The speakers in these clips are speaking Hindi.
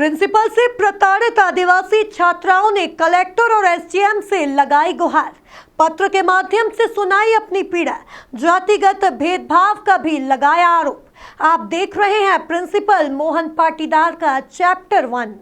प्रिंसिपल से प्रताड़ित आदिवासी छात्राओं ने कलेक्टर और एसडीएम से लगाई गुहार। पत्र के माध्यम से सुनाई अपनी पीड़ा। जातिगत भेदभाव का भी लगाया आरोप। आप देख रहे हैं प्रिंसिपल मोहन पाटीदार का चैप्टर 1।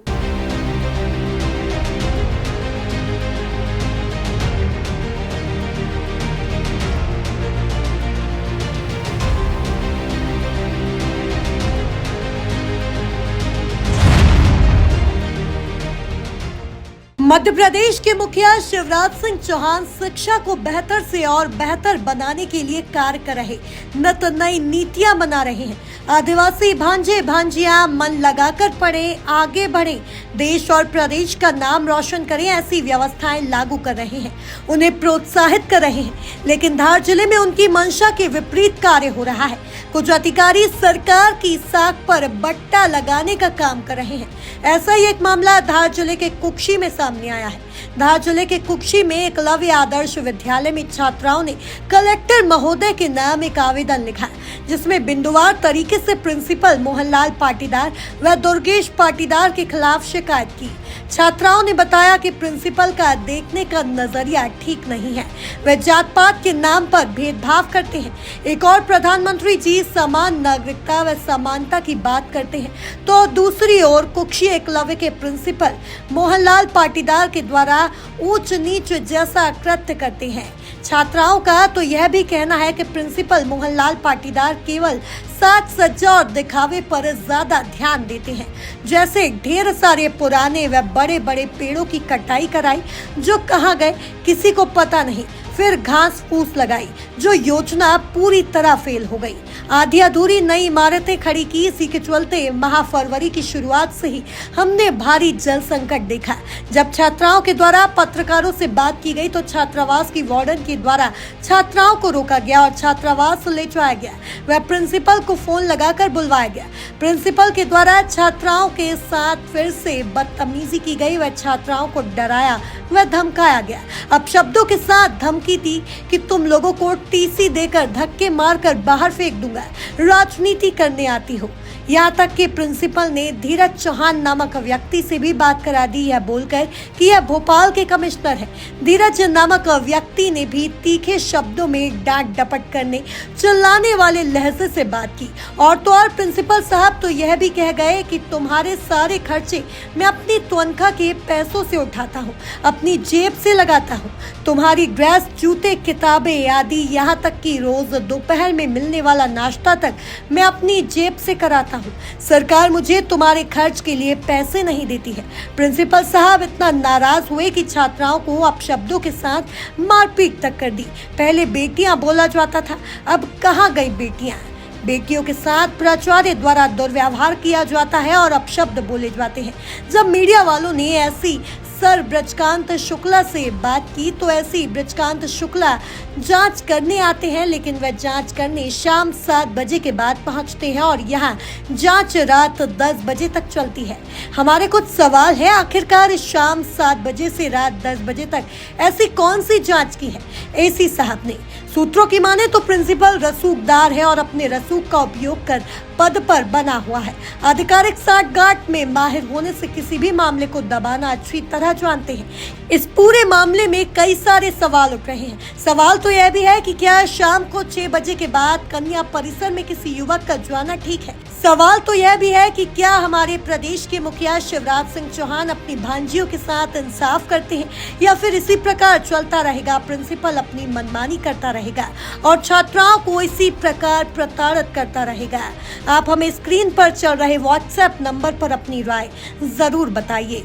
मध्य प्रदेश के मुखिया शिवराज सिंह चौहान शिक्षा को बेहतर से और बेहतर बनाने के लिए कार्य कर रहे, नित नई नीतियां बना रहे हैं। आदिवासी भांजे भांजियां मन लगाकर पढ़े, आगे बढ़े, देश और प्रदेश का नाम रोशन करें, ऐसी व्यवस्थाएं लागू कर रहे हैं, उन्हें प्रोत्साहित कर रहे हैं। लेकिन धार जिले में उनकी मंशा के विपरीत कार्य हो रहा है। कुछ अधिकारी सरकार की साख पर बट्टा लगाने का काम कर रहे हैं। ऐसा ही एक मामला धार जिले के कुक्षी में सामने आया है। धार जिले के कुक्षी में एकलव्य आदर्श विद्यालय में छात्राओं ने कलेक्टर महोदय के नाम एक आवेदन लिखा है, जिसमें बिंदुवार तरीके से प्रिंसिपल मोहनलाल पाटीदार व दुर्गेश पाटीदार के खिलाफ शिकायत की। छात्राओं ने बताया कि प्रिंसिपल का देखने का नजरिया ठीक नहीं है, वे जात पात के नाम पर भेदभाव करते हैं। एक और प्रधानमंत्री जी समान नागरिकता व समानता की बात करते हैं, तो दूसरी ओर कुक्षी एकलव्य के प्रिंसिपल मोहनलाल पाटीदार के द्वारा ऊंच नीच जैसा कृत्य करते हैं। छात्राओं का तो यह भी कहना है कि प्रिंसिपल मोहनलाल पाटीदार केवल साज सज्जा और दिखावे पर ज्यादा ध्यान देते हैं, जैसे ढेर सारे पुराने व बड़े बड़े पेड़ों की कटाई कराई जो कहाँ गए किसी को पता नहीं, फिर घास फूस लगाई जो योजना पूरी तरह फेल हो गई। आधी अधूरी नई इमारतें खड़ी की। इसी के चलते माह फरवरी की शुरुआत से ही हमने भारी जल संकट देखा। जब छात्राओं के द्वारा पत्रकारों से बात की गई तो छात्रावास की वार्डन के द्वारा छात्राओं को रोका गया और छात्रावास ले जाया गया। वह प्रिंसिपल को फोन लगाकर बुलवाया गया। प्रिंसिपल के द्वारा छात्राओं के साथ फिर से बदतमीजी की गई व छात्राओं को डराया व धमकाया गया। अब शब्दों के साथ धमकी दी कि तुम लोगों को टीसी देकर धक्के मारकर बाहर फेंक दूंगा, राजनीति करने आती हो। यहाँ तक कि प्रिंसिपल ने धीरज चौहान नामक व्यक्ति से भी बात करा दी, यह बोलकर कि यह भोपाल के कमिश्नर हैं। धीरज नामक व्यक्ति ने भी तीखे शब्दों में डांट डपट करने, चिल्लाने वाले लहजे से बात की। और तो और प्रिंसिपल साहब तो यह भी कह गए कि तुम्हारे सारे खर्चे मैं अपनी तनख्वाह के पैसों से उठाता हूँ, अपनी जेब से लगाता हूँ। तुम्हारी ड्रेस, जूते, किताबें आदि, यहाँ तक कि रोज दोपहर में मिलने वाला नाश्ता तक मैं अपनी जेब से कराता हूँ। सरकार मुझे तुम्हारे खर्च के लिए पैसे नहीं देती है। प्रिंसिपल साहब इतना नाराज हुए कि छात्राओं को अपशब्दों के साथ मारपीट तक कर दी। पहले बेटियां बोला जाता था, अब कहाँ गई बेटियां? बेटियों के साथ प्राचार्य द्वारा दुर्व्यवहार किया जाता है और अपशब्द बोले जाते हैं। जब मीडिया वालों ने ऐसी सर ब्रजकांत शुक्ला से बात की तो ऐसी ब्रजकांत शुक्ला जांच करने आते हैं, लेकिन वह जांच करने शाम 7 बजे के बाद पहुंचते हैं और यहाँ जांच रात 10 बजे तक चलती है। हमारे कुछ सवाल है, आखिरकार शाम 7 बजे से रात 10 बजे तक ऐसी कौन सी जांच की है एसी साहब ने? सूत्रों की माने तो प्रिंसिपल रसूखदार है और अपने रसूख का उपयोग कर पद पर बना हुआ है। आधिकारिक साठगांठ में माहिर होने से किसी भी मामले को दबाना अच्छी तरह जानते हैं। इस पूरे मामले में कई सारे सवाल उठ रहे हैं। सवाल तो यह भी है कि क्या शाम को 6 बजे के बाद कन्या परिसर में किसी युवक का जाना ठीक है? सवाल तो यह भी है कि क्या हमारे प्रदेश के मुखिया शिवराज सिंह चौहान अपनी भांजियों के साथ इंसाफ करते हैं या फिर इसी प्रकार चलता रहेगा, प्रिंसिपल अपनी मनमानी करता रहेगा और छात्राओं को इसी प्रकार प्रताड़ित करता रहेगा? आप हमें स्क्रीन पर चल रहे व्हाट्सएप नंबर पर अपनी राय जरूर बताइए।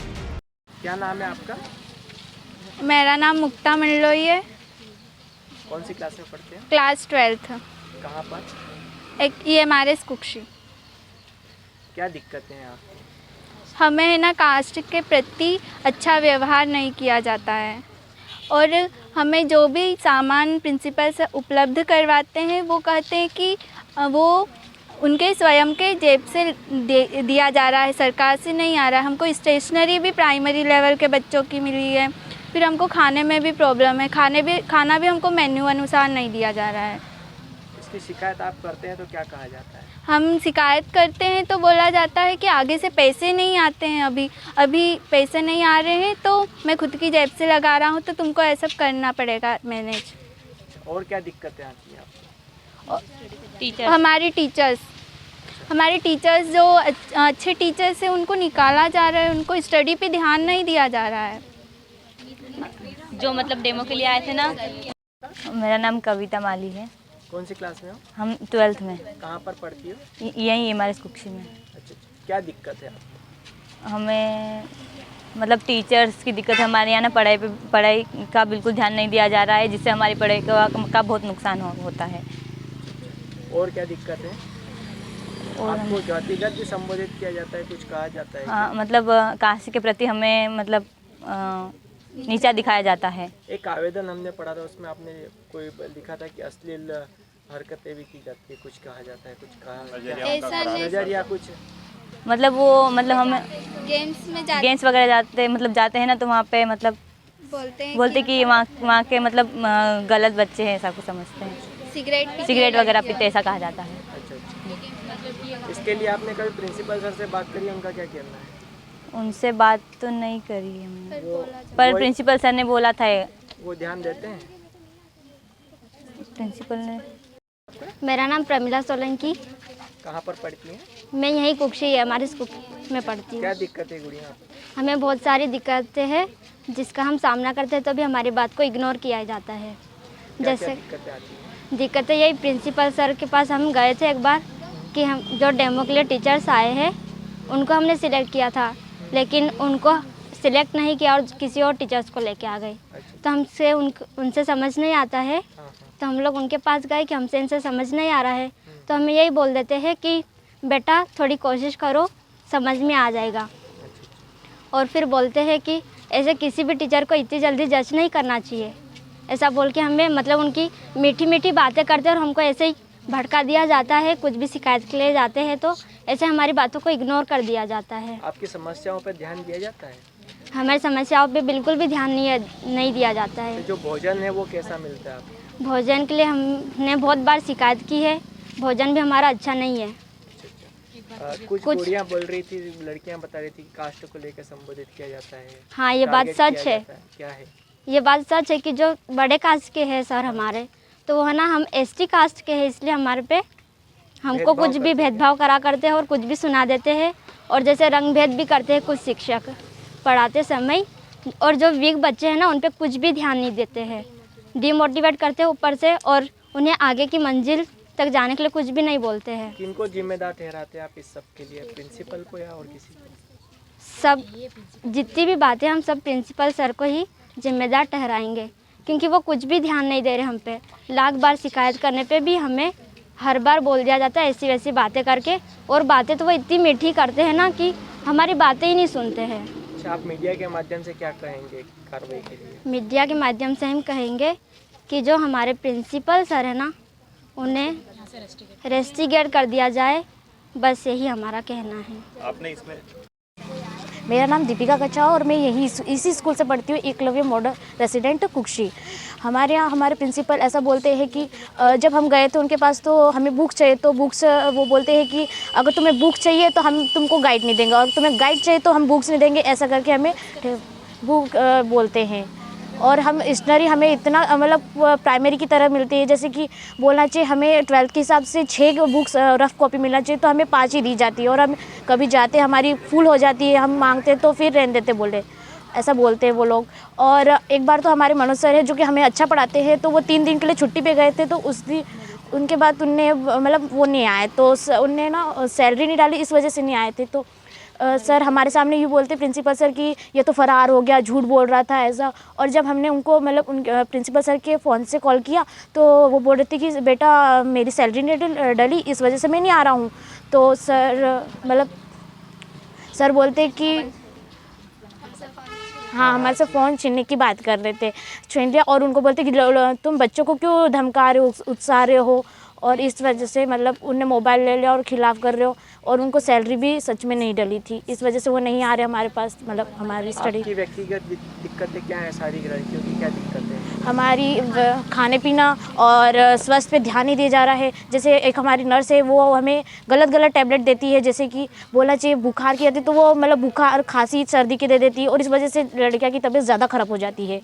क्या नाम है आपका? मेरा नाम मुक्ता मंडलोई है। कौन सी क्लास में पढ़ते हैं? Class 12th। कहाँ पर? एक EMRS कुक्षी। क्या दिक्कतें हैं आपको? हमें है ना कास्ट के प्रति अच्छा व्यवहार नहीं किया जाता है और हमें जो भी सामान प्रिंसिपल से उपलब्ध करवाते हैं वो कहते हैं कि वो उनके स्वयं के जेब से दिया जा रहा है, सरकार से नहीं आ रहा है। हमको स्टेशनरी भी प्राइमरी लेवल के बच्चों की मिली है, फिर हमको खाने में भी प्रॉब्लम है, खाना भी हमको मेन्यू अनुसार नहीं दिया जा रहा है। उसकी शिकायत आप करते हैं तो क्या कहा जाता है? हम शिकायत करते हैं तो बोला जाता है कि आगे से पैसे नहीं आते हैं, अभी पैसे नहीं आ रहे हैं तो मैं खुद की जेब से लगा रहा हूँ, तो तुमको ऐसा करना पड़ेगा मैनेज। और क्या दिक्कतें आती हैं आपको? हमारे टीचर्स जो अच्छे टीचर्स हैं उनको निकाला जा रहा है, उनको स्टडी पे ध्यान नहीं दिया जा रहा है। जो मतलब डेमो के लिए आए थे ना। मेरा नाम कविता माली है। कौन सी क्लास में हो? हम 12th में। कहाँ पर पढ़ती हो? यहीं हमारे कुक्षी में। अच्छा, क्या दिक्कत है आपको? हमें मतलब टीचर्स की दिक्कत है। हमारे यहाँ ना पढ़ाई का बिल्कुल ध्यान नहीं दिया जा रहा है, जिससे हमारी पढ़ाई का बहुत नुकसान होता है। और क्या दिक्कत है? और आपको जातिगत भी संबोधित किया जाता है, कुछ कहा जाता है? हाँ, मतलब कास्ट के प्रति हमें मतलब नीचा दिखाया जाता है। एक आवेदन हमने पढ़ा था, उसमें आपने कोई लिखा था कि अश्लील हरकतें भी की जाती है, कुछ कहा जाता है, कुछ कहा नजरिया कुछ मतलब वो मतलब हम गेम्स वगैरह जाते हैं ना, तो वहाँ पे मतलब बोलते कि वहाँ के मतलब गलत बच्चे हैं, ऐसा कुछ समझते हैं। सिगरेट वगैरह पीते, ऐसा कहा जाता है। अच्छा। इसके लिए आपने कभी प्रिंसिपल सर से बात करी, उनका क्या कहना है? उनसे बात तो नहीं करी हमने, पर प्रिंसिपल सर ने बोला था। वो ध्यान देते हैं प्रिंसिपल ने। मेरा नाम प्रमिला सोलंकी। कहाँ पर पढ़ती हैं? मैं यहीं कुक्षी हमारे स्कूल में पढ़ती हूँ। क्या दिक्कत है गुड़िया आपको? हमें बहुत सारी दिक्कतें हैं जिसका हम सामना करते हैं, तो भी हमारी बात को इग्नोर किया जाता है। जैसे दिक्कतें आती हैं? दिक्कतें यही, प्रिंसिपल सर के पास हम गए थे एक बार कि हम जो डेमो के लिए टीचर्स आए हैं उनको हमने सिलेक्ट किया था, लेकिन उनको सिलेक्ट नहीं किया और किसी और टीचर्स को लेके आ गए। तो हमसे उनसे समझ नहीं आता है, तो हम लोग उनके पास गए कि हमसे इनसे समझ नहीं आ रहा है, तो हमें यही बोल देते हैं कि बेटा थोड़ी कोशिश करो, समझ में आ जाएगा। और फिर बोलते हैं कि ऐसे किसी भी टीचर को इतनी जल्दी जज नहीं करना चाहिए, ऐसा बोल के हमें मतलब उनकी मीठी मीठी बातें करते हैं और हमको ऐसे ही भड़का दिया जाता है। कुछ भी शिकायत के लिए जाते हैं तो ऐसे हमारी बातों को इग्नोर कर दिया जाता है। आपकी समस्याओं पर ध्यान दिया जाता है? हमारी समस्याओं पे बिल्कुल भी ध्यान नहीं दिया जाता है। तो जो भोजन है वो कैसा मिलता है आपको? भोजन के लिए हमने बहुत बार शिकायत की है, भोजन भी हमारा अच्छा नहीं है। कुछ गुड़ियाँ बोल रही थी, लड़कियाँ बता रही थी कि कास्ट को लेकर संबोधित किया जाता है। हाँ, ये बात सच है। क्या है? ये बात सच है कि जो बड़े कास्ट के हैं सर हमारे, तो वो है ना, हम एसटी कास्ट के हैं, इसलिए हमारे पे हमको कुछ भी भेदभाव करा करते हैं और कुछ भी सुना देते हैं। और जैसे रंग भेद भी करते हैं कुछ शिक्षक पढ़ाते समय, और जो वीक बच्चे हैं ना उन पे कुछ भी ध्यान नहीं देते हैं, डिमोटिवेट करते हैं ऊपर से, और उन्हें आगे की मंजिल तक जाने के लिए कुछ भी नहीं बोलते हैं। किनको जिम्मेदार ठहराते हैं आप इस सब के लिए, प्रिंसिपल को या और किसी को? सब जितनी भी बातें हम सब प्रिंसिपल सर को ही जिम्मेदार ठहराएंगे, क्योंकि वो कुछ भी ध्यान नहीं दे रहे हम पे। लाख बार शिकायत करने पे भी हमें हर बार बोल दिया जाता है ऐसी वैसी बातें करके, और बातें तो वो इतनी मीठी करते हैं ना कि हमारी बातें ही नहीं सुनते हैं। अच्छा, आप मीडिया के माध्यम से क्या कहेंगे कार्रवाई के लिए? मीडिया के माध्यम से हम कहेंगे कि जो हमारे प्रिंसिपल सर है ना, उन्हें रेस्टिगेट कर दिया जाए, बस यही हमारा कहना है। आपने इसमें मेरा नाम दीपिका कच्चा और मैं यही इसी स्कूल से पढ़ती हूँ, एकलव्य मॉडल रेसिडेंट कुक्षी। हमारे यहाँ हमारे प्रिंसिपल ऐसा बोलते हैं कि जब हम गए थे उनके पास तो हमें बुक चाहिए, तो बुक्स वो बोलते हैं कि अगर तुम्हें बुक चाहिए तो हम तुमको गाइड नहीं देंगे, और तुम्हें गाइड चाहिए तो हम बुक्स नहीं देंगे, ऐसा करके हमें बुक बोलते हैं। और हम स्टेशनरी हमें इतना मतलब प्राइमरी की तरह मिलती है, जैसे कि बोलना चाहिए हमें 12th के हिसाब से 6 बुक्स रफ़ कॉपी मिलना चाहिए, तो हमें 5 ही दी जाती है। और हम कभी जाते हमारी फुल हो जाती है, हम मांगते तो फिर रहने देते, बोले ऐसा बोलते हैं वो लोग। और एक बार तो हमारे मनोज सर है जो कि हमें अच्छा पढ़ाते हैं, तो वो 3 दिन के लिए छुट्टी पे गए थे, तो उस दिन उनके बाद उनने मतलब वो नहीं आए, तो उनने ना सैलरी नहीं डाली, इस वजह से नहीं आए थे। तो सर हमारे सामने यूँ बोलते प्रिंसिपल सर कि ये तो फ़रार हो गया, झूठ बोल रहा था ऐसा। और जब हमने उनको मतलब उन प्रिंसिपल सर के फ़ोन से कॉल किया तो वो बोल रहे थे कि बेटा मेरी सैलरी नहीं डली, इस वजह से मैं नहीं आ रहा हूँ। तो सर मतलब सर बोलते कि हाँ, हमारे से फ़ोन छीनने की बात कर रहे थे, छीन लिया। और उनको बोलते कि तुम बच्चों को क्यों धमका रहे हो, उकसा रहे हो, और इस वजह से मतलब उनने मोबाइल ले लिया और खिलाफ कर रहे हो, और उनको सैलरी भी सच में नहीं डली थी, इस वजह से वो नहीं आ रहे हमारे पास, मतलब हमारी स्टडी। आपकी व्यक्तिगत दिक्कतें क्या है? सारी लड़कियों की क्या दिक्कतें हैं? हमारी खाने पीना और स्वास्थ्य पे ध्यान नहीं दिया जा रहा है। जैसे एक हमारी नर्स है, वो हमें गलत टैबलेट देती है, जैसे कि बोलना चाहिए बुखार की आती तो वो मतलब बुखार खांसी सर्दी की दे देती है, और इस वजह से लड़कियां की तबीयत ज़्यादा ख़राब हो जाती है,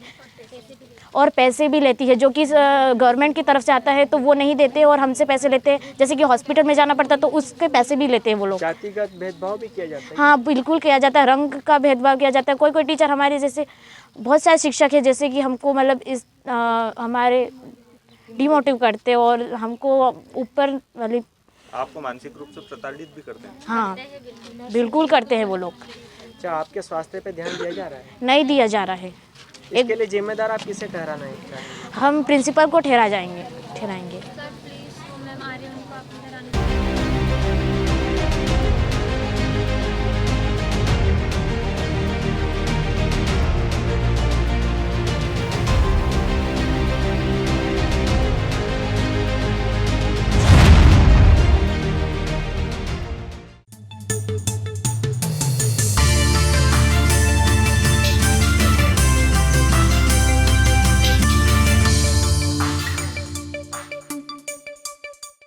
और पैसे भी लेती है जो कि गवर्नमेंट की तरफ से आता है तो वो नहीं देते और हमसे पैसे लेते हैं, जैसे कि हॉस्पिटल में जाना पड़ता है तो उसके पैसे भी लेते हैं वो लोग। जातिगत भेदभाव भी किया जाता है? हाँ बिल्कुल किया जाता है, रंग का भेदभाव किया जाता है। कोई टीचर हमारे जैसे बहुत सारे शिक्षक है जैसे कि हमको मतलब हमारे डिमोटिव करते हैं और हमको ऊपर मतलब आपको मानसिक रूप से प्रताड़ित भी करते हैं? हाँ बिल्कुल करते हैं वो लोग। अच्छा, आपके स्वास्थ्य पे ध्यान दिया जा रहा है? नहीं दिया जा रहा है। इसके लिए जिम्मेदार आप किसे ठहराना है? हम प्रिंसिपल को ठहराएंगे। सर प्लीज़ मैम आ रही हैं, उनको अपनी तरफ